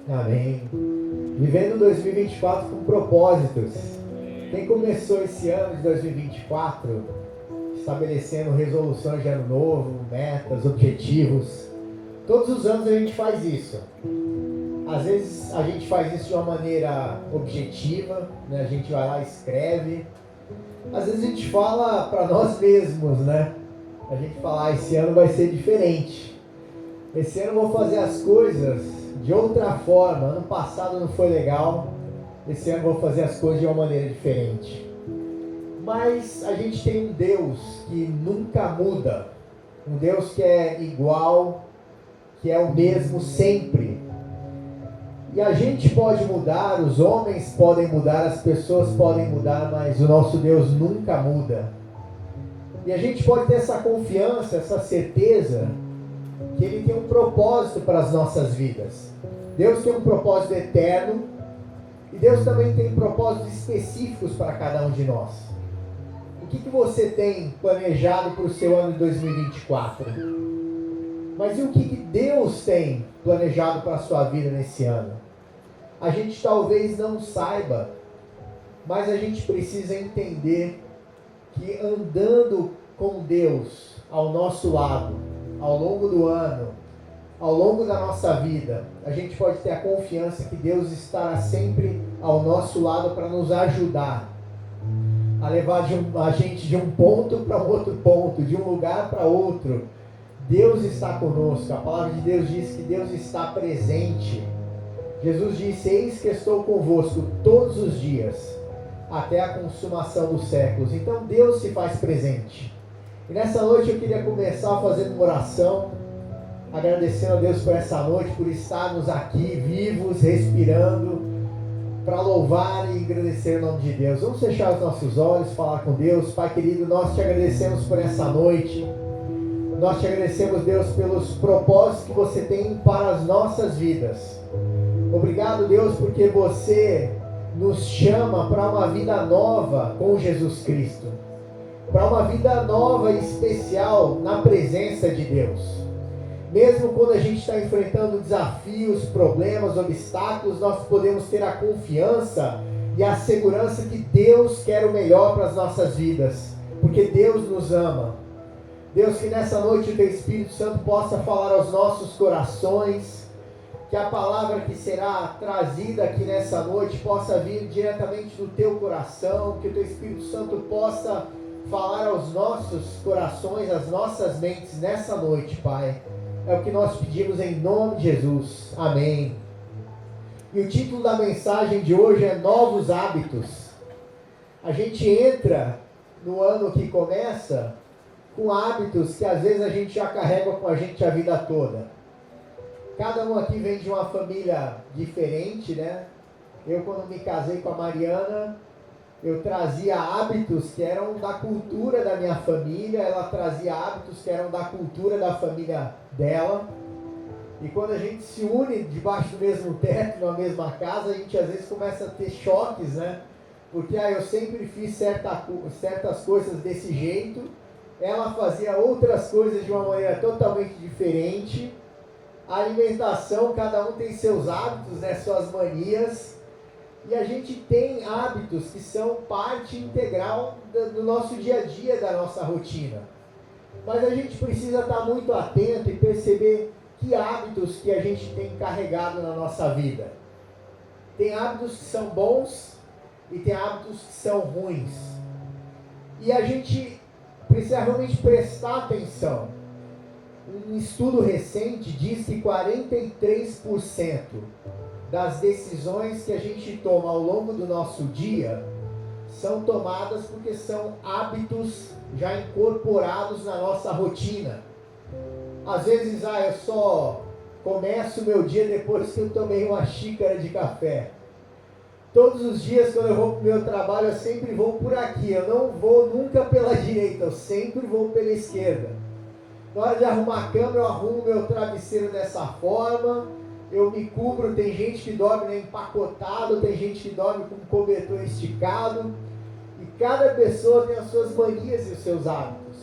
Amém. Vivendo 2024 com propósitos. Quem começou esse ano de 2024 estabelecendo resoluções de ano novo, metas, objetivos? Todos os anos a gente faz isso. Às vezes a gente faz isso de uma maneira objetiva, né? A gente vai lá e escreve. Às vezes a gente fala para nós mesmos, né? A gente fala, esse ano vai ser diferente. Esse ano eu vou fazer as coisas de outra forma. Ano passado não foi legal. Esse ano eu vou fazer as coisas de uma maneira diferente. Mas a gente tem um Deus que nunca muda. Um Deus que é igual, que é o mesmo sempre. E a gente pode mudar, os homens podem mudar, as pessoas podem mudar, mas o nosso Deus nunca muda. E a gente pode ter essa confiança, essa certeza, que Ele tem um propósito para as nossas vidas. Deus tem um propósito eterno, e Deus também tem propósitos específicos para cada um de nós. O que você tem planejado para o seu ano de 2024? Mas e o que Deus tem planejado para a sua vida nesse ano? A gente talvez não saiba, mas a gente precisa entender que andando com Deus ao nosso lado, ao longo do ano, ao longo da nossa vida, a gente pode ter a confiança que Deus estará sempre ao nosso lado para nos ajudar a levar a gente de um ponto para outro ponto, de um lugar para outro. Deus está conosco. A palavra de Deus diz que Deus está presente. Jesus disse, eis que estou convosco todos os dias, até a consumação dos séculos. Então Deus se faz presente. E nessa noite eu queria começar fazendo uma oração, agradecendo a Deus por essa noite, por estarmos aqui vivos, respirando, para louvar e agradecer o nome de Deus. Vamos fechar os nossos olhos, falar com Deus. Pai querido, nós te agradecemos por essa noite. Nós te agradecemos, Deus, pelos propósitos que você tem para as nossas vidas. Obrigado, Deus, porque você nos chama para uma vida nova com Jesus Cristo. Para uma vida nova e especial na presença de Deus. Mesmo quando a gente está enfrentando desafios, problemas, obstáculos, nós podemos ter a confiança e a segurança que Deus quer o melhor para as nossas vidas. Porque Deus nos ama. Deus, que nessa noite o Teu Espírito Santo possa falar aos nossos corações, que a palavra que será trazida aqui nessa noite possa vir diretamente do Teu coração, que o Teu Espírito Santo possa falar aos nossos corações, às nossas mentes nessa noite, Pai. É o que nós pedimos em nome de Jesus. Amém. E o título da mensagem de hoje é Novos Hábitos. A gente entra no ano que começa com hábitos que às vezes a gente já carrega com a gente a vida toda. Cada um aqui vem de uma família diferente, né? Eu, quando me casei com a Mariana, eu trazia hábitos que eram da cultura da minha família, ela trazia hábitos que eram da cultura da família dela. E quando a gente se une debaixo do mesmo teto, na mesma casa, a gente às vezes começa a ter choques, né? Porque eu sempre fiz certas coisas desse jeito, ela fazia outras coisas de uma maneira totalmente diferente. A alimentação, cada um tem seus hábitos, né, suas manias, e a gente tem hábitos que são parte integral do nosso dia a dia, da nossa rotina. Mas a gente precisa estar muito atento e perceber que hábitos que a gente tem carregado na nossa vida. Tem hábitos que são bons e tem hábitos que são ruins. E a gente precisa realmente prestar atenção. Um estudo recente diz que 43% das decisões que a gente toma ao longo do nosso dia são tomadas porque são hábitos já incorporados na nossa rotina. Às vezes, eu só começo o meu dia depois que eu tomei uma xícara de café. Todos os dias, quando eu vou para o meu trabalho, eu sempre vou por aqui. Eu não vou nunca pela direita, eu sempre vou pela esquerda. Na hora de arrumar a cama, eu arrumo meu travesseiro dessa forma, eu me cubro. Tem gente que dorme empacotado, tem gente que dorme com o cobertor esticado, e cada pessoa tem as suas manias e os seus hábitos.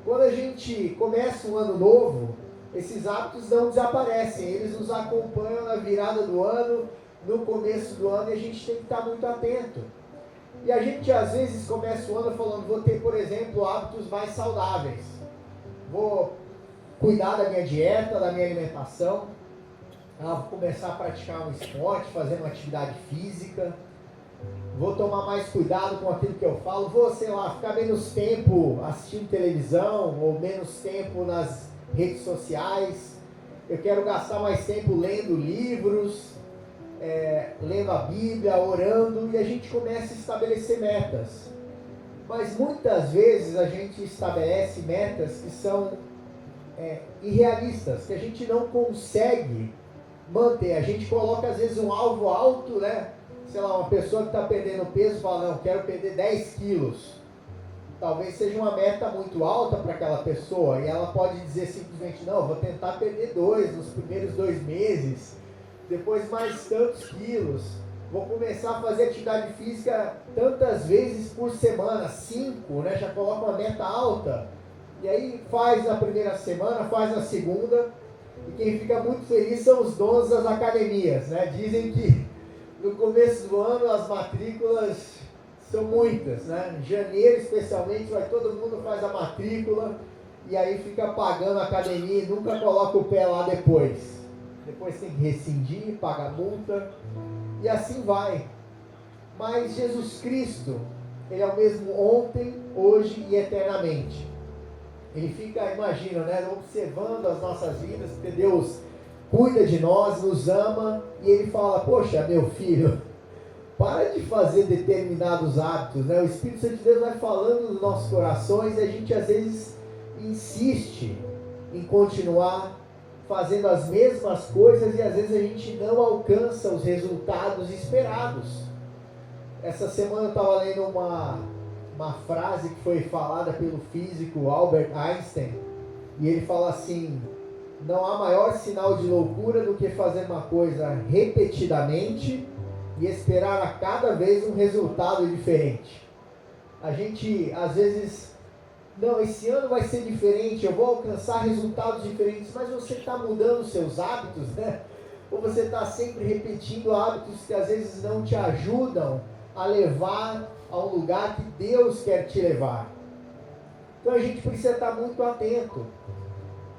Quando a gente começa um ano novo, Esses hábitos não desaparecem, eles nos acompanham na virada do ano, no começo do ano, e a gente tem que estar muito atento. E a gente às vezes começa o ano falando, vou ter, por exemplo, hábitos mais saudáveis. Vou cuidar da minha dieta, da minha alimentação. Vou começar a praticar um esporte, fazer uma atividade física. Vou tomar mais cuidado com aquilo que eu falo. Vou, sei lá, ficar menos tempo assistindo televisão ou menos tempo nas redes sociais. Eu quero gastar mais tempo lendo livros, lendo a Bíblia, orando, e a gente começa a estabelecer metas. Mas muitas vezes a gente estabelece metas que são irrealistas, que a gente não consegue manter. A gente coloca às vezes um alvo alto, né? Sei lá, uma pessoa que está perdendo peso fala, não, quero perder 10 quilos. Talvez seja uma meta muito alta para aquela pessoa, e ela pode dizer simplesmente, não, vou tentar perder 2 nos primeiros 2 meses, depois mais tantos quilos, vou começar a fazer atividade física tantas vezes por semana, 5, né? Já coloca uma meta alta, e aí faz na primeira semana, faz na segunda, e quem fica muito feliz são os donos das academias, né? Dizem que no começo do ano as matrículas são muitas, né? Em janeiro especialmente, vai todo mundo faz a matrícula e aí fica pagando a academia e nunca coloca o pé lá depois. Depois tem que rescindir, paga multa e assim vai. Mas Jesus Cristo, Ele é o mesmo ontem, hoje e eternamente. Ele fica, imagina, né, observando as nossas vidas, porque Deus cuida de nós, nos ama, e Ele fala, poxa, meu filho, para de fazer determinados hábitos, né? O Espírito Santo de Deus vai falando nos nossos corações e a gente às vezes insiste em continuar fazendo as mesmas coisas e às vezes a gente não alcança os resultados esperados. Essa semana eu estava lendo uma frase que foi falada pelo físico Albert Einstein, e ele fala assim, não há maior sinal de loucura do que fazer uma coisa repetidamente e esperar a cada vez um resultado diferente. A gente, às vezes, não, esse ano vai ser diferente, eu vou alcançar resultados diferentes, mas você está mudando os seus hábitos, né? Ou você está sempre repetindo hábitos que às vezes não te ajudam a levar a um lugar que Deus quer te levar. Então a gente precisa estar muito atento.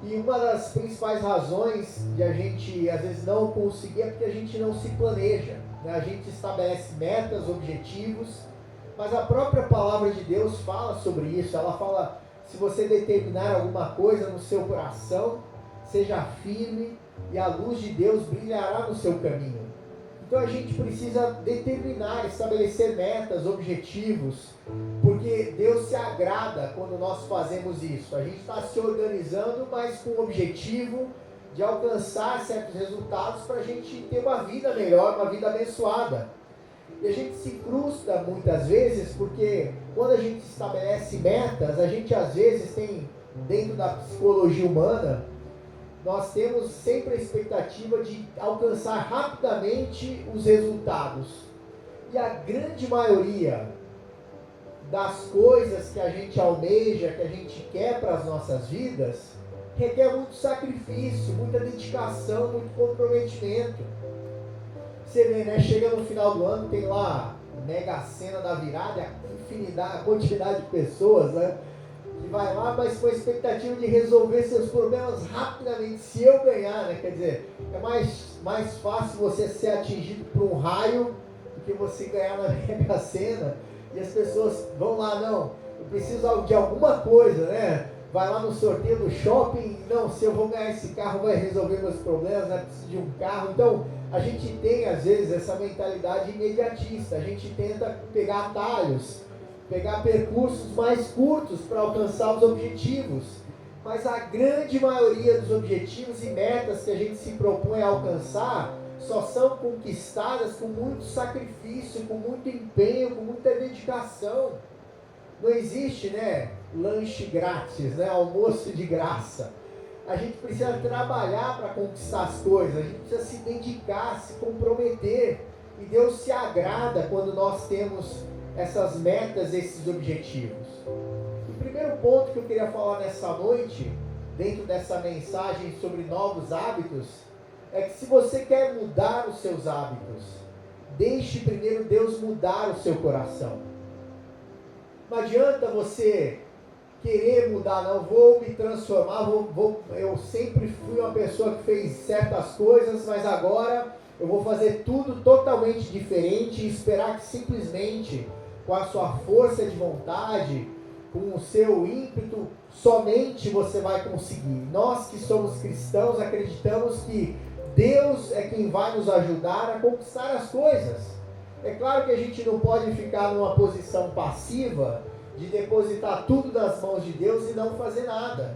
E uma das principais razões de a gente às vezes não conseguir é porque a gente não se planeja, né? A gente estabelece metas, objetivos, mas a própria palavra de Deus fala sobre isso. Ela fala, se você determinar alguma coisa no seu coração, seja firme e a luz de Deus brilhará no seu caminho. Então a gente precisa determinar, estabelecer metas, objetivos, porque Deus se agrada quando nós fazemos isso. A gente está se organizando, mas com o objetivo de alcançar certos resultados para a gente ter uma vida melhor, uma vida abençoada. E a gente se frustra muitas vezes porque quando a gente estabelece metas, a gente às vezes tem, dentro da psicologia humana, nós temos sempre a expectativa de alcançar rapidamente os resultados. E a grande maioria das coisas que a gente almeja, que a gente quer para as nossas vidas, requer muito sacrifício, muita dedicação, muito comprometimento. Você vê, né? Chega no final do ano, tem lá a Mega Sena da virada, a quantidade de pessoas, né? Que vai lá, mas com a expectativa de resolver seus problemas rapidamente. Se eu ganhar, né? Quer dizer, é mais fácil você ser atingido por um raio do que você ganhar na Mega Sena. E as pessoas vão lá, não, eu preciso de alguma coisa, né? Vai lá no sorteio do shopping, não, se eu vou ganhar esse carro vai resolver meus problemas, né? Preciso de um carro. Então, a gente tem às vezes essa mentalidade imediatista, a gente tenta pegar atalhos, pegar percursos mais curtos para alcançar os objetivos, mas a grande maioria dos objetivos e metas que a gente se propõe a alcançar só são conquistadas com muito sacrifício, com muito empenho, com muita dedicação. Não existe, né, lanche grátis, né, almoço de graça. A gente precisa trabalhar para conquistar as coisas, a gente precisa se dedicar, se comprometer, e Deus se agrada quando nós temos essas metas, esses objetivos. O primeiro ponto que eu queria falar nessa noite dentro dessa mensagem sobre novos hábitos, é que se você quer mudar os seus hábitos, deixe primeiro Deus mudar o seu coração. Não adianta você querer mudar, não, vou me transformar, eu sempre fui uma pessoa que fez certas coisas, mas agora eu vou fazer tudo totalmente diferente e esperar que simplesmente com a sua força de vontade, com o seu ímpeto, somente você vai conseguir. Nós que somos cristãos acreditamos que Deus é quem vai nos ajudar a conquistar as coisas. É claro que a gente não pode ficar numa posição passiva de depositar tudo nas mãos de Deus e não fazer nada.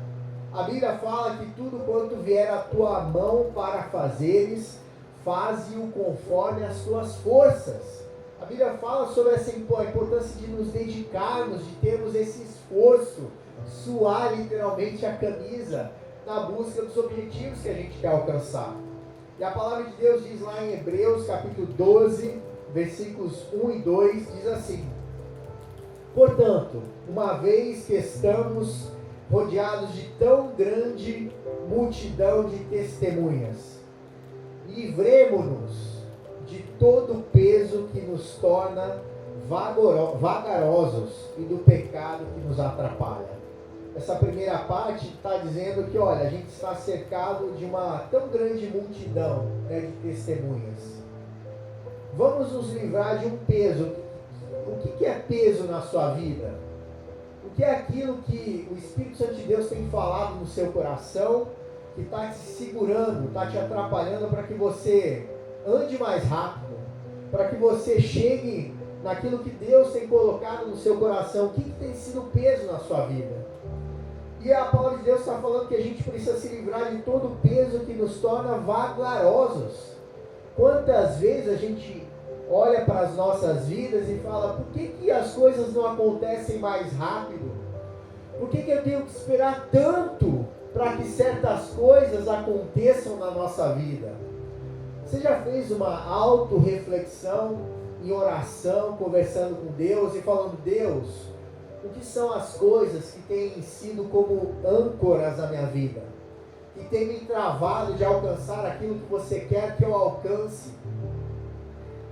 A Bíblia fala que tudo quanto vier à tua mão para fazeres, faze-o conforme as tuas forças. A Bíblia fala sobre essa importância de nos dedicarmos, de termos esse esforço, suar literalmente a camisa na busca dos objetivos que a gente quer alcançar. E a palavra de Deus diz lá em Hebreus capítulo 12, versículos 1 e 2, diz assim: portanto, uma vez que estamos rodeados de tão grande multidão de testemunhas, livremo-nos de todo o peso que nos torna vagarosos e do pecado que nos atrapalha. Essa primeira parte está dizendo que, olha, a gente está cercado de uma tão grande multidão, né, de testemunhas. Vamos nos livrar de um peso. O que é peso na sua vida? O que é aquilo que o Espírito Santo de Deus tem falado no seu coração, que está te segurando, está te atrapalhando para que você ande mais rápido, para que você chegue naquilo que Deus tem colocado no seu coração? O que tem sido peso na sua vida? E a palavra de Deus está falando que a gente precisa se livrar de todo o peso que nos torna vagarosos. Quantas vezes a gente olha para as nossas vidas e fala: por que as coisas não acontecem mais rápido? Por que eu tenho que esperar tanto para que certas coisas aconteçam na nossa vida? Você já fez uma autorreflexão em oração, conversando com Deus e falando: Deus, o que são as coisas que têm sido como âncoras na minha vida, que têm me travado de alcançar aquilo que você quer que eu alcance?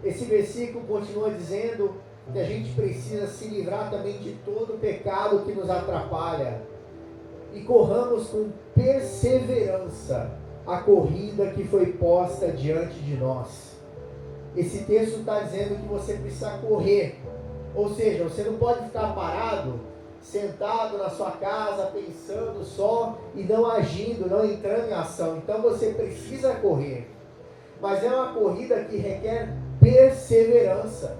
Esse versículo continua dizendo que a gente precisa se livrar também de todo o pecado que nos atrapalha e corramos com perseverança a corrida que foi posta diante de nós. Esse texto está dizendo que você precisa correr, ou seja, você não pode ficar parado, sentado na sua casa, pensando só e não agindo, não entrando em ação. Então você precisa correr, mas é uma corrida que requer perseverança.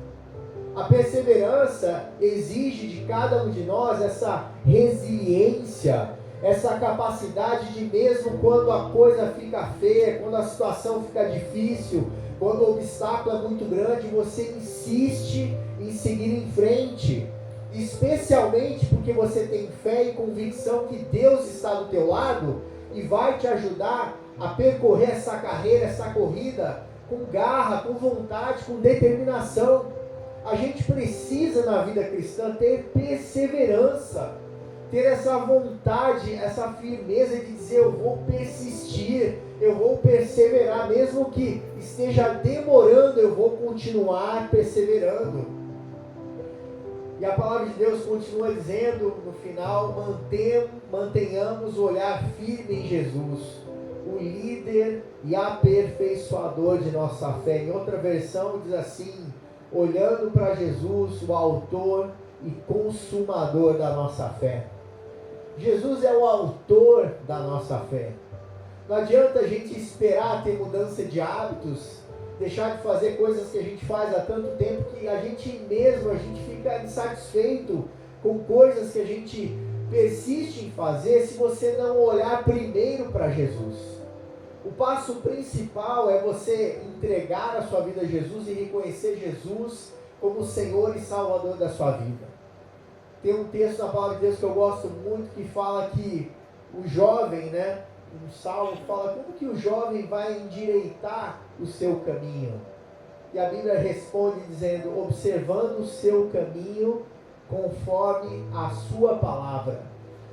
A perseverança exige de cada um de nós essa resiliência, essa capacidade de, mesmo quando a coisa fica feia, quando a situação fica difícil, quando o obstáculo é muito grande, você insiste em seguir em frente, especialmente porque você tem fé e convicção que Deus está do teu lado e vai te ajudar a percorrer essa carreira, essa corrida com garra, com vontade, com determinação. A gente precisa na vida cristã ter perseverança, ter essa vontade, essa firmeza de dizer: eu vou persistir, eu vou perseverar, mesmo que esteja demorando, eu vou continuar perseverando. E a palavra de Deus continua dizendo no final: mantenhamos o olhar firme em Jesus, o líder e aperfeiçoador de nossa fé. Em outra versão diz assim: olhando para Jesus, o autor e consumador da nossa fé. Jesus é o autor da nossa fé. Não adianta a gente esperar ter mudança de hábitos, deixar de fazer coisas que a gente faz há tanto tempo que a gente fica insatisfeito com coisas que a gente persiste em fazer, se você não olhar primeiro para Jesus. O passo principal é você entregar a sua vida a Jesus e reconhecer Jesus como Senhor e Salvador da sua vida. Tem um texto na palavra de Deus que eu gosto muito, que fala que o jovem, um salmo fala como que o jovem vai endireitar o seu caminho. E a Bíblia responde dizendo: observando o seu caminho conforme a sua palavra.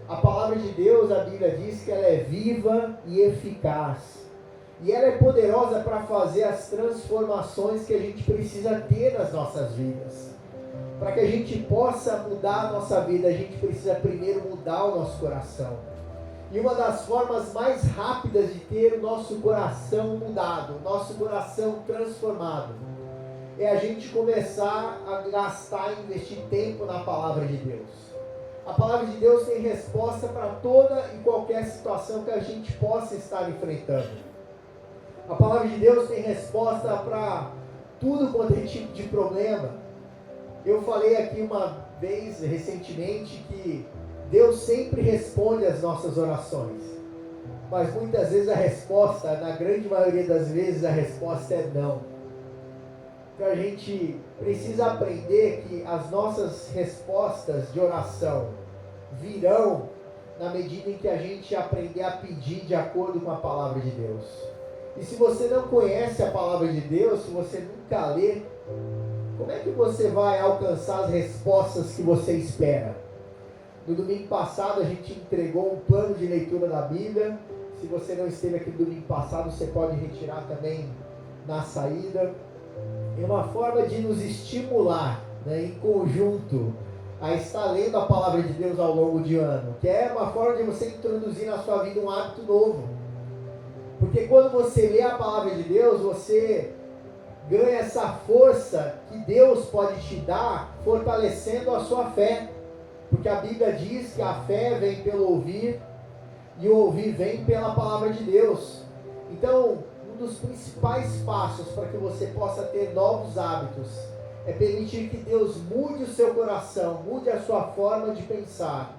A palavra de Deus, a Bíblia diz que ela é viva e eficaz. E ela é poderosa para fazer as transformações que a gente precisa ter nas nossas vidas. Para que a gente possa mudar a nossa vida, a gente precisa primeiro mudar o nosso coração. E uma das formas mais rápidas de ter o nosso coração mudado, o nosso coração transformado, é a gente começar a gastar e investir tempo na palavra de Deus. A palavra de Deus tem resposta para toda e qualquer situação que a gente possa estar enfrentando. A palavra de Deus tem resposta para tudo quanto é tipo de problema. Eu falei aqui uma vez, recentemente, que Deus sempre responde às nossas orações. Mas muitas vezes a resposta, na grande maioria das vezes, a resposta é não. Então a gente precisa aprender que as nossas respostas de oração virão na medida em que a gente aprender a pedir de acordo com a palavra de Deus. E se você não conhece a palavra de Deus, se você nunca lê, como é que você vai alcançar as respostas que você espera? No domingo passado a gente entregou um plano de leitura da Bíblia. Se você não esteve aqui no domingo passado, você pode retirar também na saída. É uma forma de nos estimular, né, em conjunto a estar lendo a palavra de Deus ao longo de ano, que é uma forma de você introduzir na sua vida um hábito novo. Porque quando você lê a palavra de Deus, você ganha essa força que Deus pode te dar, fortalecendo a sua fé. Porque a Bíblia diz que a fé vem pelo ouvir, e o ouvir vem pela palavra de Deus. Então, um dos principais passos para que você possa ter novos hábitos é permitir que Deus mude o seu coração, mude a sua forma de pensar,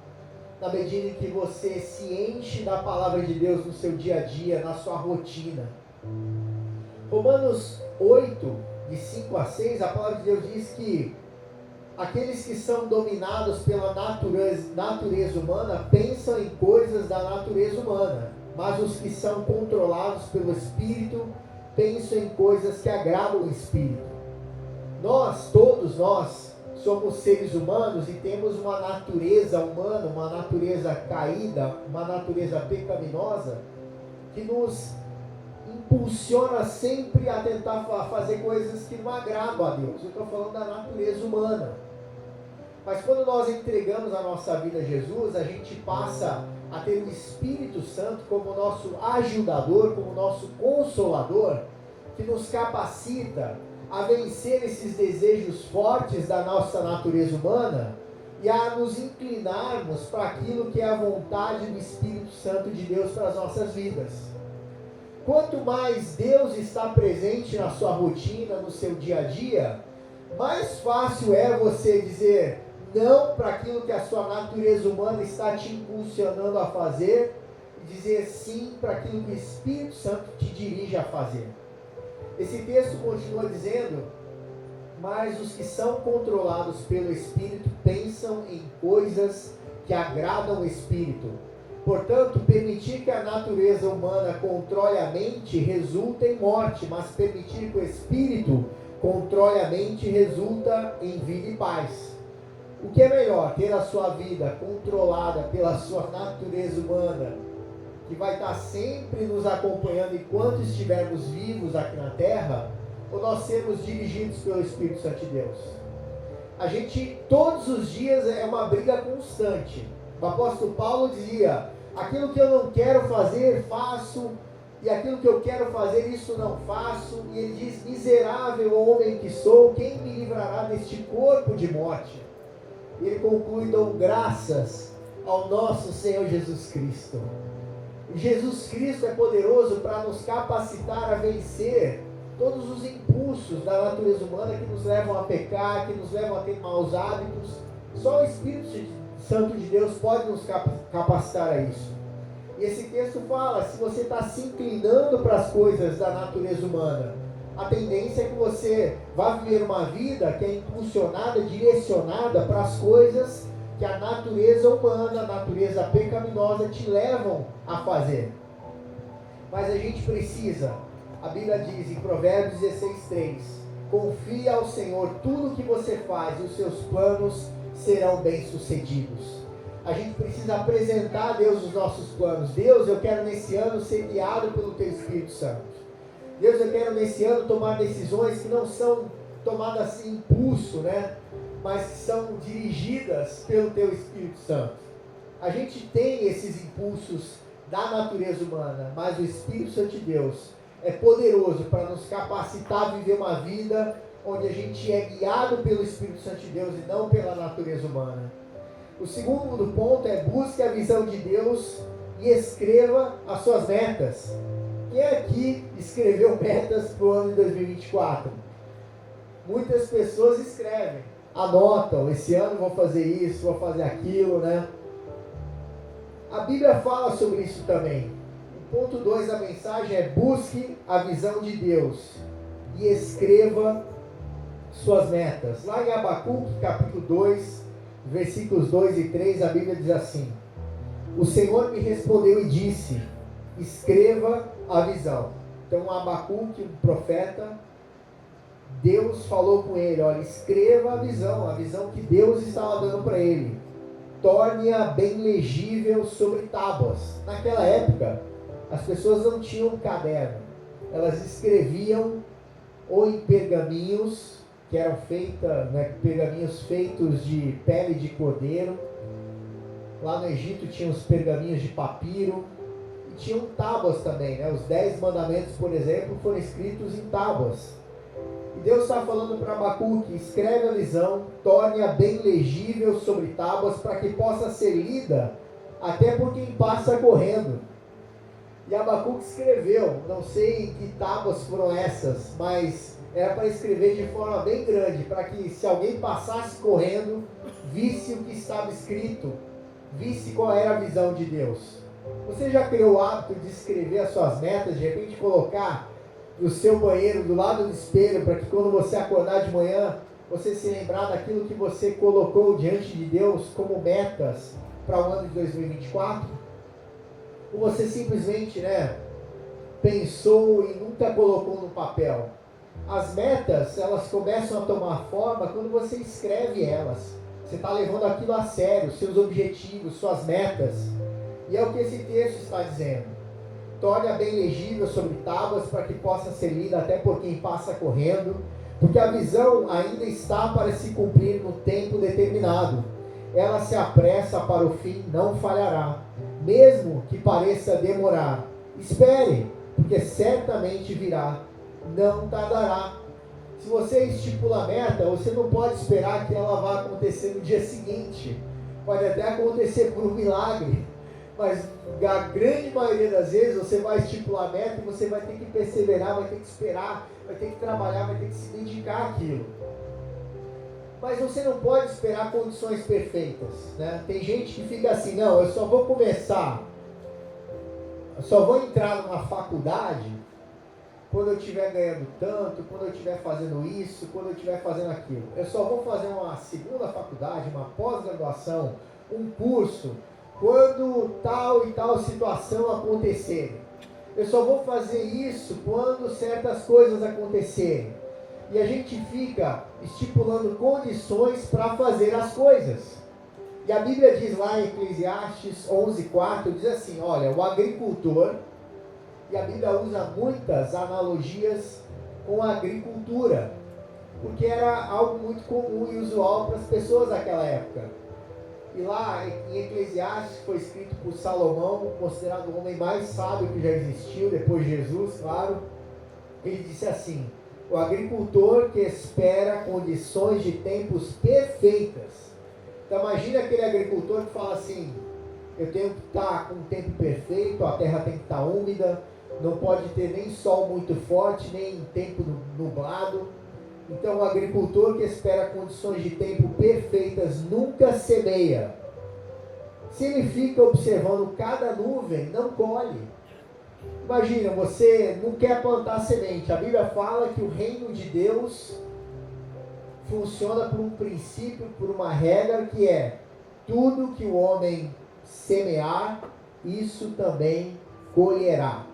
na medida em que você se enche da palavra de Deus no seu dia a dia, na sua rotina. Romanos 8, de 5 a 6, a palavra de Deus diz que aqueles que são dominados pela natureza humana pensam em coisas da natureza humana, mas os que são controlados pelo Espírito pensam em coisas que agradam o Espírito. Todos nós, somos seres humanos e temos uma natureza humana, uma natureza caída, uma natureza pecaminosa, que nos impulsiona sempre a tentar fazer coisas que não agradam a Deus. Eu estou falando da natureza humana. Mas quando nós entregamos a nossa vida a Jesus, a gente passa a ter o Espírito Santo como nosso ajudador, como nosso consolador, que nos capacita a vencer esses desejos fortes da nossa natureza humana e a nos inclinarmos para aquilo que é a vontade do Espírito Santo de Deus para as nossas vidas. Quanto mais Deus está presente na sua rotina, no seu dia a dia, mais fácil é você dizer não para aquilo que a sua natureza humana está te impulsionando a fazer e dizer sim para aquilo que o Espírito Santo te dirige a fazer. Esse texto continua dizendo: mas os que são controlados pelo Espírito pensam em coisas que agradam o Espírito. Portanto, permitir que a natureza humana controle a mente resulta em morte, mas permitir que o Espírito controle a mente resulta em vida e paz. O que é melhor? Ter a sua vida controlada pela sua natureza humana, que vai estar sempre nos acompanhando enquanto estivermos vivos aqui na terra, ou nós sermos dirigidos pelo Espírito Santo de Deus? A gente, todos os dias, é uma briga constante. O apóstolo Paulo dizia: aquilo que eu não quero fazer, faço, e aquilo que eu quero fazer, isso não faço. E ele diz: miserável homem que sou, quem me livrará deste corpo de morte? E ele conclui: dou graças ao nosso Senhor Jesus Cristo. Jesus Cristo é poderoso para nos capacitar a vencer todos os impulsos da natureza humana que nos levam a pecar, que nos levam a ter maus hábitos. Só o Espírito Santo de Deus pode nos capacitar a isso. E esse texto fala: se você está se inclinando para as coisas da natureza humana, a tendência é que você vá viver uma vida que é impulsionada, direcionada para as coisas que a natureza humana, a natureza pecaminosa te levam a fazer. Mas a gente precisa, a Bíblia diz em Provérbios 16:3, confia ao Senhor tudo o que você faz e os seus planos serão bem-sucedidos. a gente precisa apresentar a Deus os nossos planos. Deus, eu quero nesse ano ser guiado pelo Teu Espírito Santo. Deus, eu quero nesse ano tomar decisões que não são tomadas assim impulso, né? Mas que são dirigidas pelo Teu Espírito Santo. A gente tem esses impulsos da natureza humana, mas o Espírito Santo de Deus é poderoso para nos capacitar a viver uma vida onde a gente é guiado pelo Espírito Santo de Deus e não pela natureza humana. O segundo ponto é: busque a visão de Deus e escreva as suas metas. Quem aqui escreveu metas para o ano de 2024? Muitas pessoas escrevem, anotam: esse ano vou fazer isso, vou fazer aquilo, né? A Bíblia fala sobre isso também. O ponto 2 da mensagem é: busque a visão de Deus e escreva suas metas. Lá em Abacuque, capítulo 2, versículos 2 e 3, a Bíblia diz assim: o Senhor me respondeu e disse: escreva a visão. Então Abacuque, um profeta, Deus falou com ele: olha, escreva a visão que Deus estava dando para ele. Torne-a bem legível sobre tábuas. Naquela época, as pessoas não tinham caderno. Elas escreviam ou em pergaminhos, que eram pergaminhos feitos de pele de cordeiro. Lá no Egito tinha os pergaminhos de papiro. E tinham tábuas também, né? Os 10 mandamentos, por exemplo, foram escritos em tábuas. E Deus está falando para Abacuque: escreve a visão, torne-a bem legível sobre tábuas, para que possa ser lida até por quem passa correndo. E Abacuque escreveu, não sei que tábuas foram essas, mas era para escrever de forma bem grande, para que se alguém passasse correndo, visse o que estava escrito, visse qual era a visão de Deus. Você já criou o hábito de escrever as suas metas, de repente colocar no seu banheiro, do lado do espelho, para que quando você acordar de manhã, você se lembrar daquilo que você colocou diante de Deus como metas para o ano de 2024? Ou você simplesmente, pensou e nunca colocou no papel? As metas, elas começam a tomar forma quando você escreve elas. Você está levando aquilo a sério, seus objetivos, suas metas. E é o que esse texto está dizendo. Torne-a bem legível sobre tábuas, para que possa ser lida até por quem passa correndo, porque a visão ainda está para se cumprir no tempo determinado. Ela se apressa para o fim, não falhará, mesmo que pareça demorar. Espere, porque certamente virá, não tardará. Se você estipula a meta, você não pode esperar que ela vá acontecer no dia seguinte. Pode até acontecer por um milagre, mas a grande maioria das vezes você vai estipular a meta e você vai ter que perseverar, vai ter que esperar, vai ter que trabalhar, vai ter que se dedicar àquilo. Mas você não pode esperar condições perfeitas, né? Tem gente que fica assim: não, eu só vou começar, eu só vou entrar numa faculdade quando eu estiver ganhando tanto, quando eu estiver fazendo isso, quando eu estiver fazendo aquilo. Eu só vou fazer uma segunda faculdade, uma pós-graduação, um curso, quando tal e tal situação acontecer. Eu só vou fazer isso quando certas coisas acontecerem. E a gente fica estipulando condições para fazer as coisas. E a Bíblia diz lá em Eclesiastes 11:4, diz assim: olha, o agricultor, e a Bíblia usa muitas analogias com a agricultura, porque era algo muito comum e usual para as pessoas daquela época. E lá em Eclesiastes, foi escrito por Salomão, considerado o homem mais sábio que já existiu, depois de Jesus, claro. Ele disse assim: o agricultor que espera condições de tempos perfeitas. Então imagina aquele agricultor que fala assim: eu tenho que estar com o tempo perfeito, a terra tem que estar úmida, não pode ter nem sol muito forte, nem tempo nublado. Então o agricultor que espera condições de tempo perfeitas nunca semeia. Se ele fica observando cada nuvem, não colhe. Imagina, você não quer plantar semente. A Bíblia fala que o reino de Deus funciona por um princípio, por uma regra, que é: tudo que o homem semear, isso também colherá.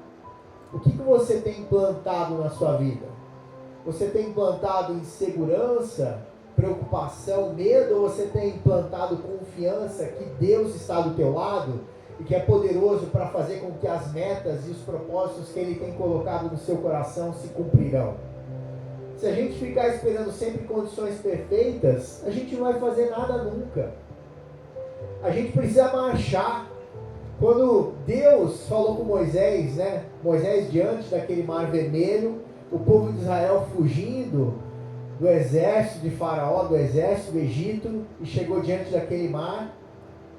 O que você tem plantado na sua vida? Você tem plantado insegurança preocupação, medo, ou você tem implantado confiança que Deus está do teu lado e que é poderoso para fazer com que as metas e os propósitos que Ele tem colocado no seu coração se cumprirão? Se a gente ficar esperando sempre condições perfeitas, a gente não vai fazer nada nunca. A gente precisa marchar. Quando Deus falou com Moisés, né? Moisés diante daquele mar vermelho, o povo de Israel fugindo do exército de Faraó, do exército do Egito, e chegou diante daquele mar.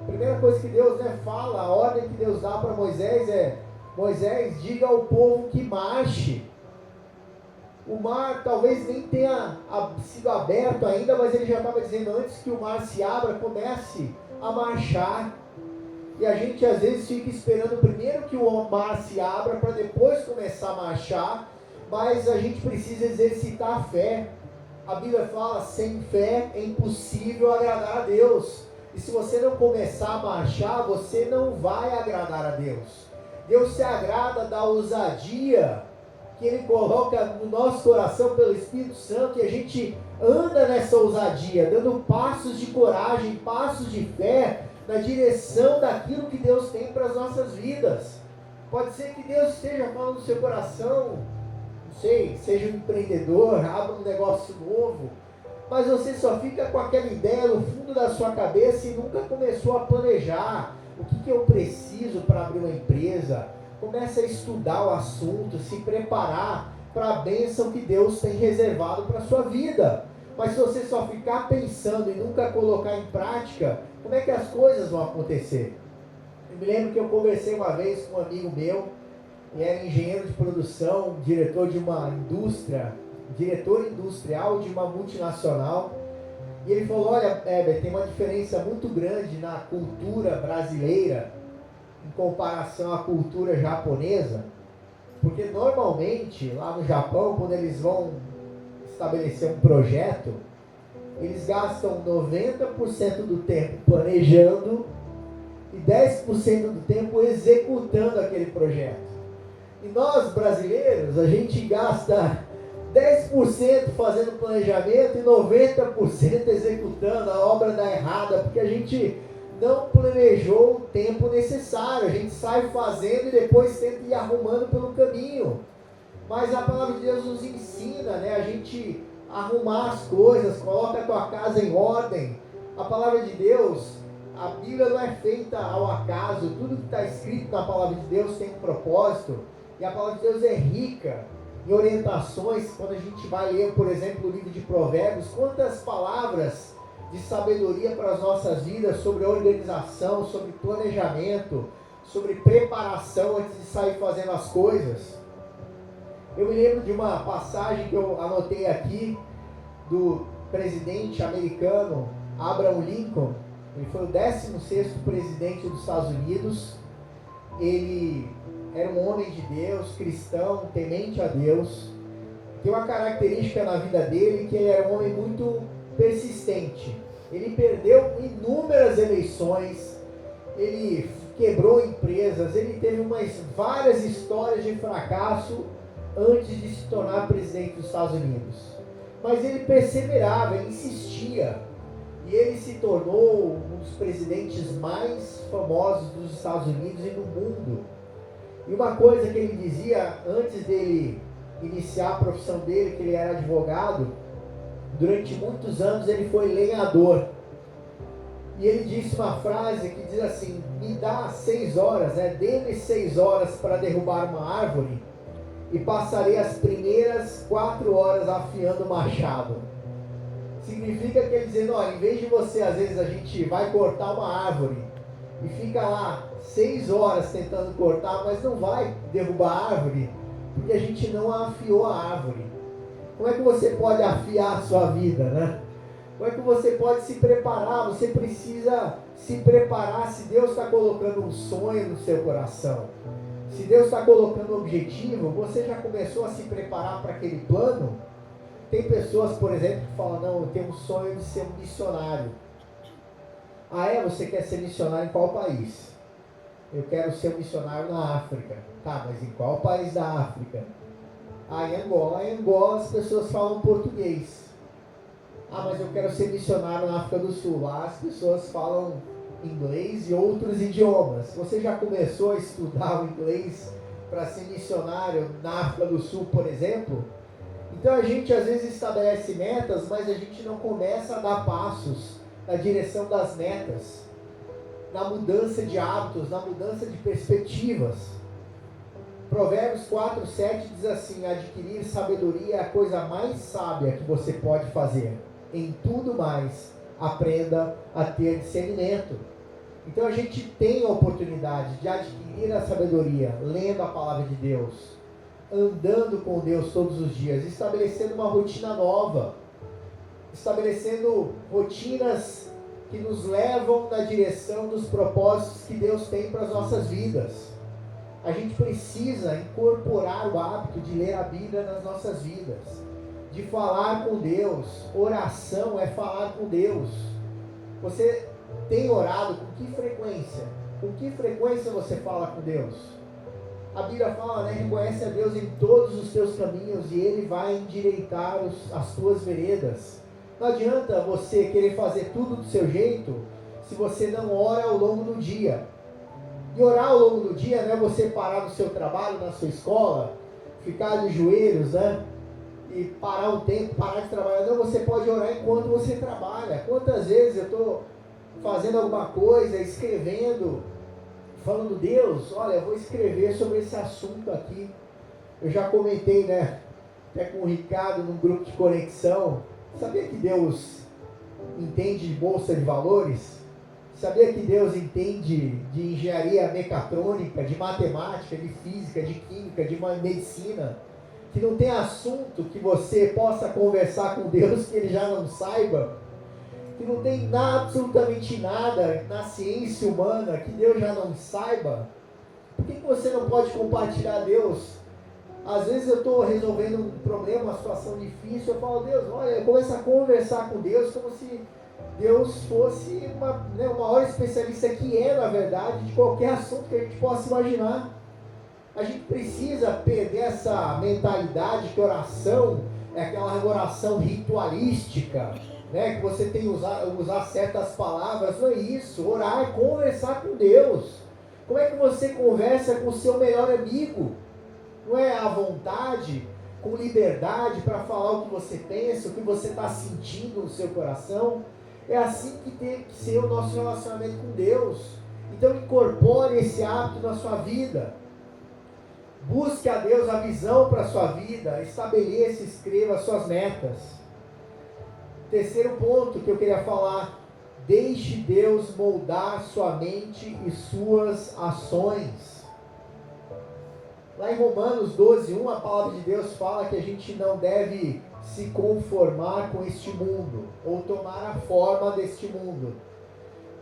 A primeira coisa que Deus fala, a ordem que Deus dá para Moisés é: Moisés, diga ao povo que marche. O mar talvez nem tenha sido aberto ainda, mas ele já estava dizendo: antes que o mar se abra, comece a marchar. E a gente às vezes fica esperando primeiro que o mar se abra para depois começar a marchar, mas a gente precisa exercitar a fé. A Bíblia fala: sem fé é impossível agradar a Deus. E se você não começar a marchar, você não vai agradar a Deus. Deus se agrada da ousadia que Ele coloca no nosso coração pelo Espírito Santo, e a gente anda nessa ousadia, dando passos de coragem, passos de fé, na direção daquilo que Deus tem para as nossas vidas. Pode ser que Deus esteja falando no seu coração, não sei, seja um empreendedor, abra um negócio novo, mas você só fica com aquela ideia no fundo da sua cabeça e nunca começou a planejar. O que eu preciso para abrir uma empresa? Comece a estudar o assunto, se preparar para a bênção que Deus tem reservado para a sua vida. Mas se você só ficar pensando e nunca colocar em prática, como é que as coisas vão acontecer? Eu me lembro que eu conversei uma vez com um amigo meu, ele era engenheiro de produção, diretor de uma indústria, diretor industrial de uma multinacional, e ele falou: olha, Heber, tem uma diferença muito grande na cultura brasileira em comparação à cultura japonesa, porque normalmente lá no Japão, quando eles vão estabelecer um projeto, eles gastam 90% do tempo planejando e 10% do tempo executando aquele projeto. E nós brasileiros, a gente gasta 10% fazendo planejamento e 90% executando. A obra dá errada porque a gente não planejou o tempo necessário. A gente sai fazendo e depois tenta ir arrumando pelo caminho. Mas a palavra de Deus nos ensina, a gente arrumar as coisas, coloca a tua casa em ordem. A palavra de Deus, a Bíblia não é feita ao acaso. Tudo que está escrito na palavra de Deus tem um propósito. E a palavra de Deus é rica em orientações. Quando a gente vai ler, por exemplo, o livro de Provérbios, quantas palavras de sabedoria para as nossas vidas sobre organização, sobre planejamento, sobre preparação antes de sair fazendo as coisas. Eu me lembro de uma passagem que eu anotei aqui do presidente americano Abraham Lincoln. Ele foi o 16º presidente dos Estados Unidos. Ele era um homem de Deus, cristão, temente a Deus. Tem uma característica na vida dele, que ele era um homem muito persistente. Ele perdeu inúmeras eleições, ele quebrou empresas, ele teve várias histórias de fracasso antes de se tornar presidente dos Estados Unidos. Mas ele perseverava, ele insistia, e ele se tornou um dos presidentes mais famosos dos Estados Unidos e do mundo. E uma coisa que ele dizia antes dele iniciar a profissão dele, que ele era advogado, durante muitos anos ele foi lenhador. E ele disse uma frase que diz assim: me dá 6 horas, dê-me 6 horas para derrubar uma árvore, e passarei as primeiras 4 horas afiando o machado. Significa que ele dizendo: olha, em vez de você, às vezes a gente vai cortar uma árvore e fica lá 6 horas tentando cortar, mas não vai derrubar a árvore, porque a gente não afiou a árvore. Como é que você pode afiar a sua vida, Como é que você pode se preparar? Você precisa se preparar. Se Deus está colocando um sonho no seu coração, se Deus está colocando um objetivo, você já começou a se preparar para aquele plano? Tem pessoas, por exemplo, que falam: não, eu tenho um sonho de ser um missionário. Ah, você quer ser missionário em qual país? Eu quero ser um missionário na África. Tá, mas em qual país da África? Ah, em Angola. Em Angola as pessoas falam português. mas eu quero ser missionário na África do Sul. Lá as pessoas falam inglês e outros idiomas. Você já começou a estudar o inglês para ser missionário na África do Sul, por exemplo? Então a gente às vezes estabelece metas, mas a gente não começa a dar passos na direção das metas, na mudança de hábitos, na mudança de perspectivas. Provérbios 4:7 diz assim: adquirir sabedoria é a coisa mais sábia que você pode fazer. Em tudo mais, aprenda a ter discernimento. Então a gente tem a oportunidade de adquirir a sabedoria, lendo a palavra de Deus, andando com Deus todos os dias, estabelecendo uma rotina nova, estabelecendo rotinas que nos levam na direção dos propósitos que Deus tem para as nossas vidas. A gente precisa incorporar o hábito de ler a Bíblia nas nossas vidas, de falar com Deus. Oração é falar com Deus. Você tem orado com que frequência? Com que frequência você fala com Deus? A Bíblia fala, né? Reconhece a Deus em todos os teus caminhos e Ele vai endireitar as tuas veredas. Não adianta você querer fazer tudo do seu jeito se você não ora ao longo do dia. E orar ao longo do dia não é você parar no seu trabalho, na sua escola, ficar de joelhos, né? E parar um tempo, parar de trabalhar. Não, você pode orar enquanto você trabalha. Quantas vezes eu estou fazendo alguma coisa, escrevendo, falando: Deus, olha, eu vou escrever sobre esse assunto aqui. Eu já comentei, né, até com o Ricardo, num grupo de conexão. Sabia que Deus entende de bolsa de valores? Sabia que Deus entende de engenharia mecatrônica, de matemática, de física, de química, de medicina? Que não tem assunto que você possa conversar com Deus que Ele já não saiba? Que não tem absolutamente nada na ciência humana que Deus já não saiba? Por que você não pode compartilhar a Deus? Às vezes eu estou resolvendo um problema, uma situação difícil, eu falo: Deus, olha, eu começo a conversar com Deus como se Deus fosse o maior especialista, que é, na verdade, de qualquer assunto que a gente possa imaginar. A gente precisa perder essa mentalidade que oração é aquela oração ritualística, né? Que você tem que usar certas palavras. Não é isso. Orar é conversar com Deus. Como é que você conversa com o seu melhor amigo? Não é à vontade, com liberdade para falar o que você pensa, o que você está sentindo no seu coração? É assim que tem que ser o nosso relacionamento com Deus. Então incorpore esse hábito na sua vida. Busque a Deus a visão para a sua vida. Estabeleça e escreva as suas metas. Terceiro ponto que eu queria falar: deixe Deus moldar sua mente e suas ações. Lá em Romanos 12:1, a palavra de Deus fala que a gente não deve se conformar com este mundo, ou tomar a forma deste mundo,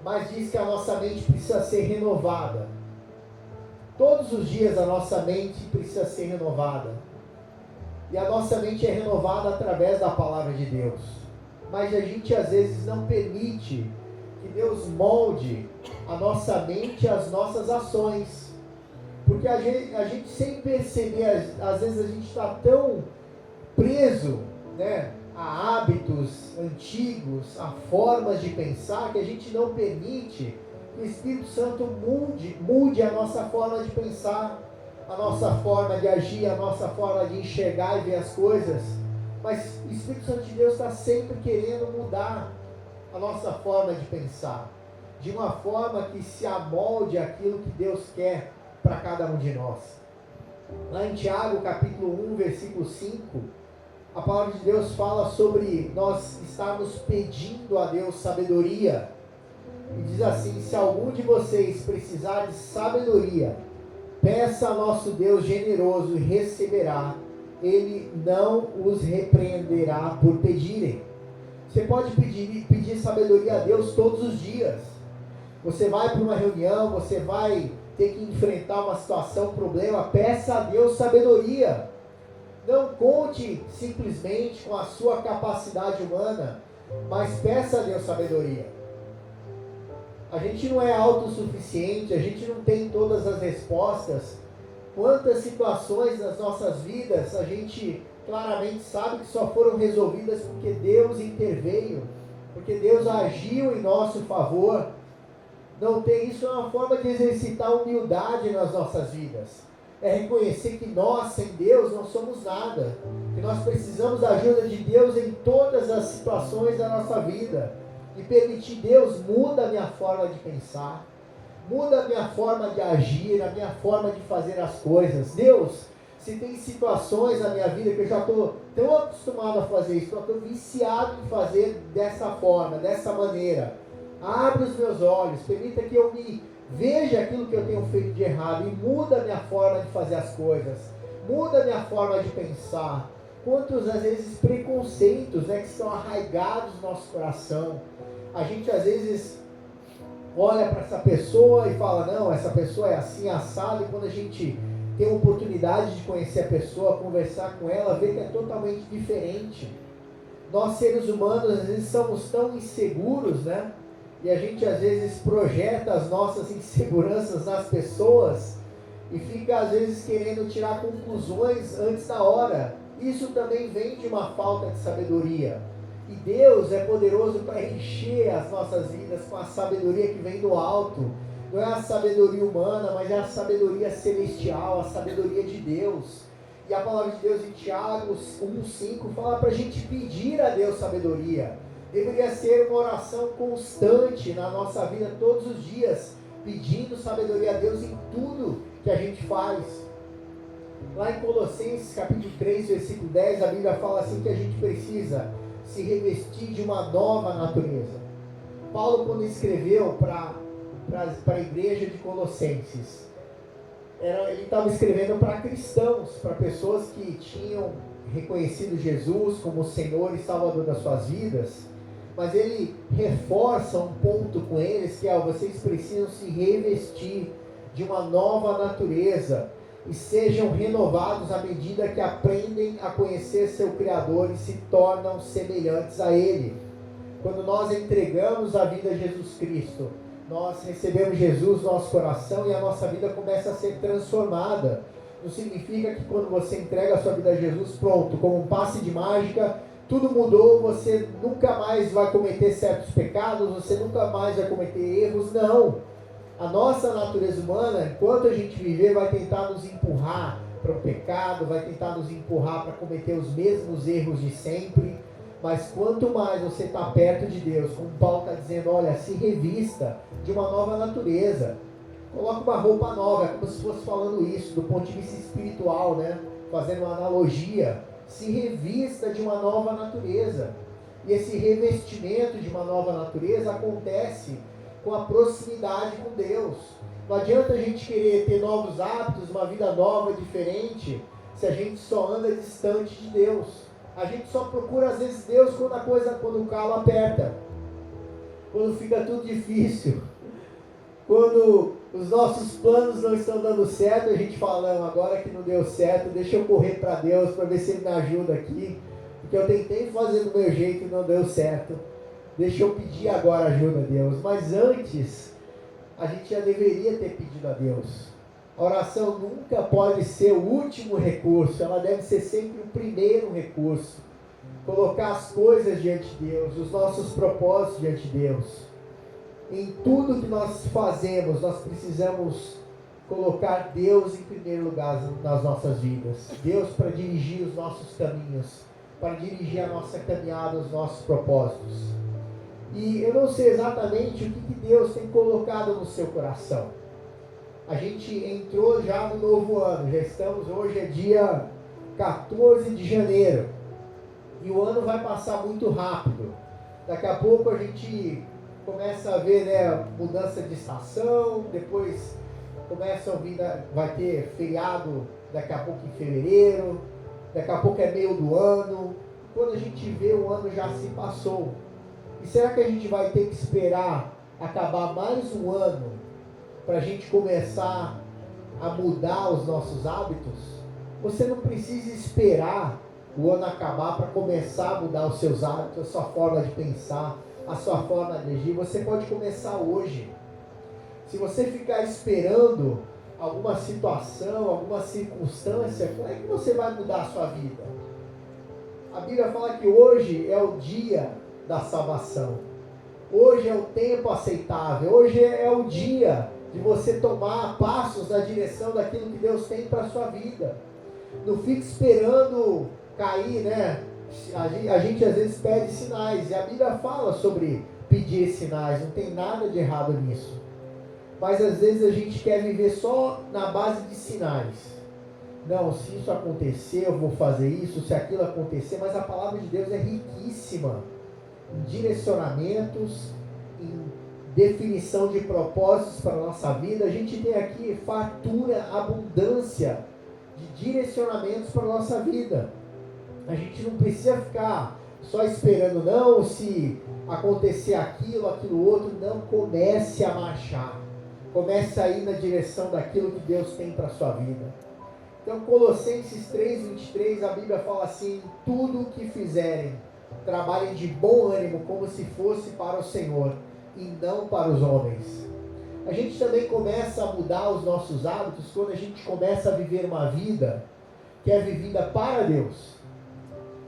mas diz que a nossa mente precisa ser renovada. Todos os dias a nossa mente precisa ser renovada, e a nossa mente é renovada através da palavra de Deus, mas a gente às vezes não permite que Deus molde a nossa mente e as nossas ações, porque a gente sem perceber, às vezes a gente está tão preso, né, a hábitos antigos, a formas de pensar, que a gente não permite que o Espírito Santo mude a nossa forma de pensar, a nossa forma de agir, a nossa forma de enxergar e ver as coisas. Mas o Espírito Santo de Deus está sempre querendo mudar a nossa forma de pensar, de uma forma que se amolde aquilo que Deus quer para cada um de nós. Lá em Tiago, capítulo 1, versículo 5, a palavra de Deus fala sobre nós estarmos pedindo a Deus sabedoria. E diz assim: se algum de vocês precisar de sabedoria, peça a nosso Deus generoso e receberá. Ele não os repreenderá por pedirem. Você pode pedir sabedoria a Deus todos os dias. Você vai para uma reunião, você vai ter que enfrentar uma situação, um problema, peça a Deus sabedoria. Não conte simplesmente com a sua capacidade humana, mas peça a Deus sabedoria. A gente não é autossuficiente, a gente não tem todas as respostas. Quantas situações nas nossas vidas a gente claramente sabe que só foram resolvidas porque Deus interveio, porque Deus agiu em nosso favor. Não tem isso, é uma forma de exercitar humildade nas nossas vidas. É reconhecer que nós, sem Deus, não somos nada. Que nós precisamos da ajuda de Deus em todas as situações da nossa vida. E permitir, Deus, muda a minha forma de pensar. Muda a minha forma de agir, a minha forma de fazer as coisas. Deus, se tem situações na minha vida que eu já estou tão acostumado a fazer isso, eu estou viciado em fazer dessa forma, dessa maneira. Abre os meus olhos, permita que eu me veja aquilo que eu tenho feito de errado e muda a minha forma de fazer as coisas. Muda a minha forma de pensar. Quantos, às vezes, preconceitos, que estão arraigados no nosso coração. A gente, às vezes, olha para essa pessoa e fala, não, essa pessoa é assim, assado, e quando a gente tem a oportunidade de conhecer a pessoa, conversar com ela, vê que é totalmente diferente. Nós, seres humanos, às vezes somos tão inseguros, e a gente às vezes projeta as nossas inseguranças nas pessoas e fica às vezes querendo tirar conclusões antes da hora. Isso também vem de uma falta de sabedoria. E Deus é poderoso para encher as nossas vidas com a sabedoria que vem do alto. Não é a sabedoria humana, mas é a sabedoria celestial, a sabedoria de Deus. E a palavra de Deus em Tiago 1,5 fala para a gente pedir a Deus sabedoria. Deveria ser uma oração constante na nossa vida, todos os dias, pedindo sabedoria a Deus em tudo que a gente faz. Lá em Colossenses capítulo 3, versículo 10, a Bíblia fala assim que a gente precisa se revestir de uma nova natureza. Paulo, quando escreveu para a igreja de Colossenses, ele estava escrevendo para cristãos, para pessoas que tinham reconhecido Jesus como Senhor e Salvador das suas vidas. Mas ele reforça um ponto com eles, que é, vocês precisam se revestir de uma nova natureza e sejam renovados à medida que aprendem a conhecer seu Criador e se tornam semelhantes a Ele. Quando nós entregamos a vida a Jesus Cristo, nós recebemos Jesus no nosso coração e a nossa vida começa a ser transformada. Não significa que quando você entrega a sua vida a Jesus, pronto, como um passe de mágica, tudo mudou, você nunca mais vai cometer certos pecados, você nunca mais vai cometer erros. Não. A nossa natureza humana, enquanto a gente viver, vai tentar nos empurrar para o pecado, vai tentar nos empurrar para cometer os mesmos erros de sempre. Mas quanto mais você está perto de Deus, como Paulo está dizendo, olha, se revista de uma nova natureza. Coloca uma roupa nova, é como se fosse falando isso, do ponto de vista espiritual, fazendo uma analogia. Se revista de uma nova natureza. E esse revestimento de uma nova natureza acontece com a proximidade com Deus. Não adianta a gente querer ter novos hábitos, uma vida nova, diferente, se a gente só anda distante de Deus. A gente só procura às vezes Deus quando o calo aperta, quando fica tudo difícil, quando os nossos planos não estão dando certo, a gente fala, não, agora que não deu certo, deixa eu correr para Deus para ver se Ele me ajuda aqui, porque eu tentei fazer do meu jeito e não deu certo, deixa eu pedir agora ajuda a Deus. Mas antes, a gente já deveria ter pedido a Deus. A oração nunca pode ser o último recurso, ela deve ser sempre o primeiro recurso. Colocar as coisas diante de Deus, os nossos propósitos diante de Deus. Em tudo que nós fazemos, nós precisamos colocar Deus em primeiro lugar nas nossas vidas. Deus para dirigir os nossos caminhos, para dirigir a nossa caminhada, os nossos propósitos. E eu não sei exatamente o que Deus tem colocado no seu coração. A gente entrou já no novo ano, já estamos, hoje é dia 14 de janeiro. E o ano vai passar muito rápido. Daqui a pouco a gente começa a ver mudança de estação, depois começa a vir, vai ter feriado daqui a pouco em fevereiro, daqui a pouco é meio do ano. Quando a gente vê, o ano já se passou. E será que a gente vai ter que esperar acabar mais um ano para a gente começar a mudar os nossos hábitos? Você não precisa esperar o ano acabar para começar a mudar os seus hábitos, a sua forma de pensar, a sua forma de agir. Você pode começar hoje. Se você ficar esperando alguma situação, alguma circunstância, como é que você vai mudar a sua vida? A Bíblia fala que hoje é o dia da salvação. Hoje é o tempo aceitável. Hoje é o dia de você tomar passos na direção daquilo que Deus tem para a sua vida. Não fique esperando cair, né? A gente às vezes pede sinais. E a Bíblia fala sobre pedir sinais. Não tem nada de errado nisso. Mas às vezes a gente quer viver só na base de sinais. Não, se isso acontecer, eu vou fazer isso, se aquilo acontecer. Mas a palavra de Deus é riquíssima em direcionamentos, em definição de propósitos para a nossa vida. A gente tem aqui fartura, abundância de direcionamentos para a nossa vida. A gente não precisa ficar só esperando, não, se acontecer aquilo, aquilo outro. Não, comece a marchar. Comece a ir na direção daquilo que Deus tem para a sua vida. Então, Colossenses 3:23, a Bíblia fala assim: tudo o que fizerem, trabalhem de bom ânimo, como se fosse para o Senhor, e não para os homens. A gente também começa a mudar os nossos hábitos quando a gente começa a viver uma vida que é vivida para Deus.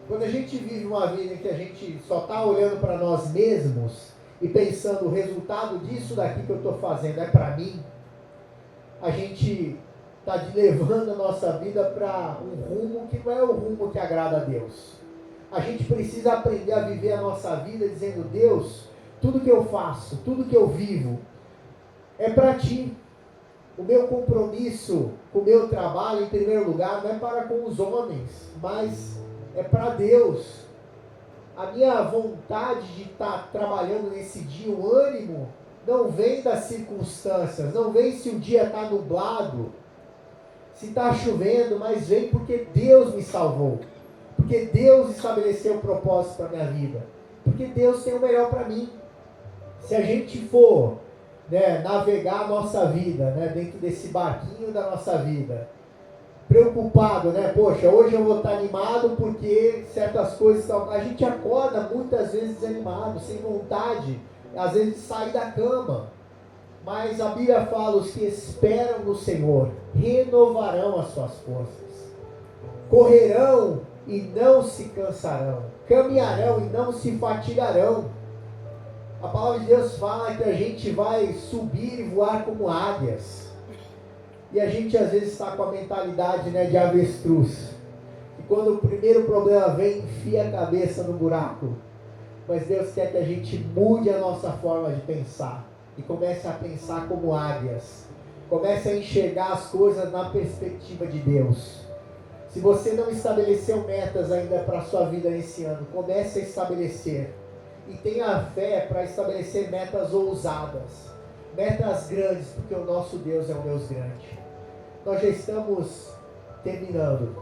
Quando a gente vive uma vida em que a gente só está olhando para nós mesmos e pensando, o resultado disso daqui que eu estou fazendo é para mim, a gente está levando a nossa vida para um rumo que não é o rumo que agrada a Deus. A gente precisa aprender a viver a nossa vida dizendo: Deus, tudo que eu faço, tudo que eu vivo é para Ti. O meu compromisso com o meu trabalho, em primeiro lugar, não é para com os homens, mas é para Deus. A minha vontade de estar trabalhando nesse dia, o ânimo, não vem das circunstâncias, não vem se o dia está nublado, se está chovendo, mas vem porque Deus me salvou, porque Deus estabeleceu o propósito para a minha vida, porque Deus tem o melhor para mim. Se a gente for, navegar a nossa vida, dentro desse barquinho da nossa vida, preocupado, poxa, hoje eu vou estar animado porque certas coisas estão... A gente acorda muitas vezes desanimado, sem vontade, às vezes de sair da cama. Mas a Bíblia fala: os que esperam no Senhor renovarão as suas forças, correrão e não se cansarão, caminharão e não se fatigarão. A palavra de Deus fala que a gente vai subir e voar como águias. E a gente às vezes está com a mentalidade, de avestruz, e quando o primeiro problema vem, enfia a cabeça no buraco. Mas Deus quer que a gente mude a nossa forma de pensar e comece a pensar como águias. Comece a enxergar as coisas na perspectiva de Deus. Se você não estabeleceu metas ainda para a sua vida nesse ano, comece a estabelecer. E tenha fé para estabelecer metas ousadas, metas grandes, porque o nosso Deus é um Deus grande. Nós já estamos terminando,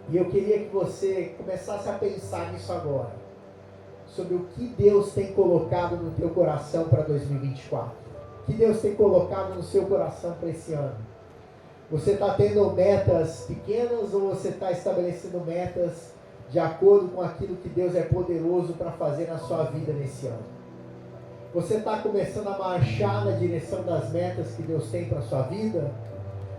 e eu queria que você começasse a pensar nisso agora, sobre o que Deus tem colocado no teu coração para 2024, o que Deus tem colocado no seu coração para esse ano. Você está tendo metas pequenas ou você está estabelecendo metas de acordo com aquilo que Deus é poderoso para fazer na sua vida nesse ano? Você está começando a marchar na direção das metas que Deus tem para a sua vida?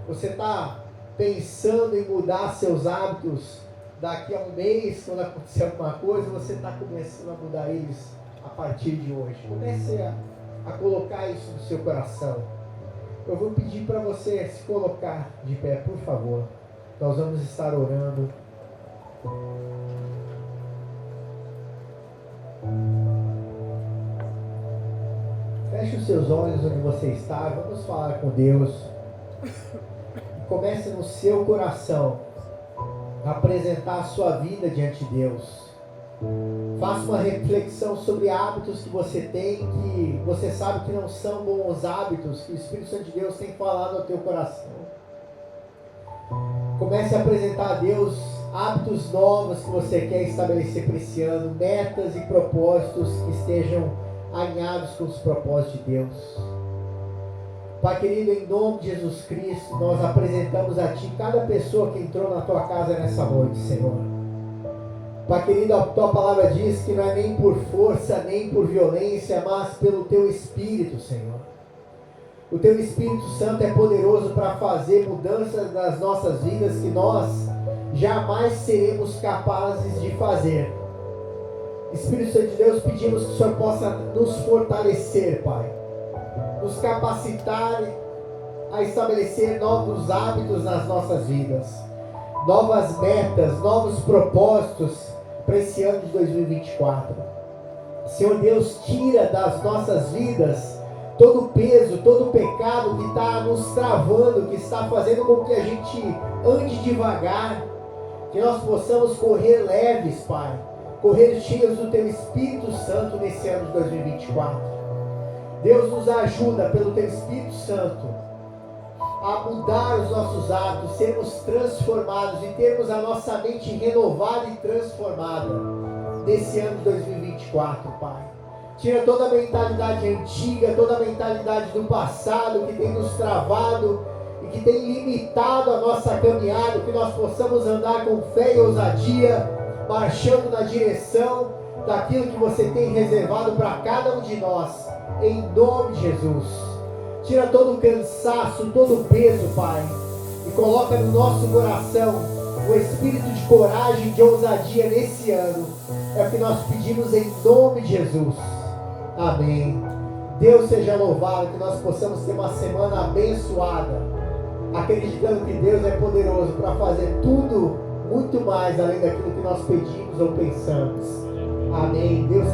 Você está pensando em mudar seus hábitos daqui a um mês, quando acontecer alguma coisa? Você está começando a mudar eles a partir de hoje? Comece a colocar isso no seu coração. Eu vou pedir para você se colocar de pé, por favor. Nós vamos estar orando. Feche os seus olhos onde você está. Vamos falar com Deus. Comece no seu coração a apresentar a sua vida diante de Deus. Faça uma reflexão sobre hábitos que você tem, que você sabe que não são bons hábitos, que o Espírito Santo de Deus tem falado ao teu coração. Comece a apresentar a Deus hábitos novos que você quer estabelecer para esse ano, metas e propósitos que estejam alinhados com os propósitos de Deus. Pai querido, em nome de Jesus Cristo, nós apresentamos a Ti cada pessoa que entrou na Tua casa nessa noite, Senhor. Pai querido, a Tua palavra diz que não é nem por força, nem por violência, mas pelo Teu Espírito, Senhor. O Teu Espírito Santo é poderoso para fazer mudanças nas nossas vidas que nós jamais seremos capazes de fazer. Espírito Santo de Deus, pedimos que o Senhor possa nos fortalecer, Pai, nos capacitar a estabelecer novos hábitos nas nossas vidas, novas metas, novos propósitos para esse ano de 2024. Senhor Deus, tira das nossas vidas todo o peso, todo o pecado que está nos travando, que está fazendo com que a gente ande devagar, que nós possamos correr leves, Pai, correr cheios do Teu Espírito Santo nesse ano de 2024. Deus, nos ajuda pelo Teu Espírito Santo a mudar os nossos hábitos, sermos transformados e termos a nossa mente renovada e transformada nesse ano de 2024, Pai. Tira toda a mentalidade antiga, toda a mentalidade do passado que tem nos travado e que tem limitado a nossa caminhada, que nós possamos andar com fé e ousadia, marchando na direção daquilo que você tem reservado para cada um de nós, em nome de Jesus. Tira todo o cansaço, todo o peso, Pai, e coloca no nosso coração o espírito de coragem, de ousadia nesse ano. É o que nós pedimos em nome de Jesus. Amém. Deus seja louvado, que nós possamos ter uma semana abençoada, acreditando que Deus é poderoso para fazer tudo, muito mais além daquilo que nós pedimos ou pensamos. Amém. Deus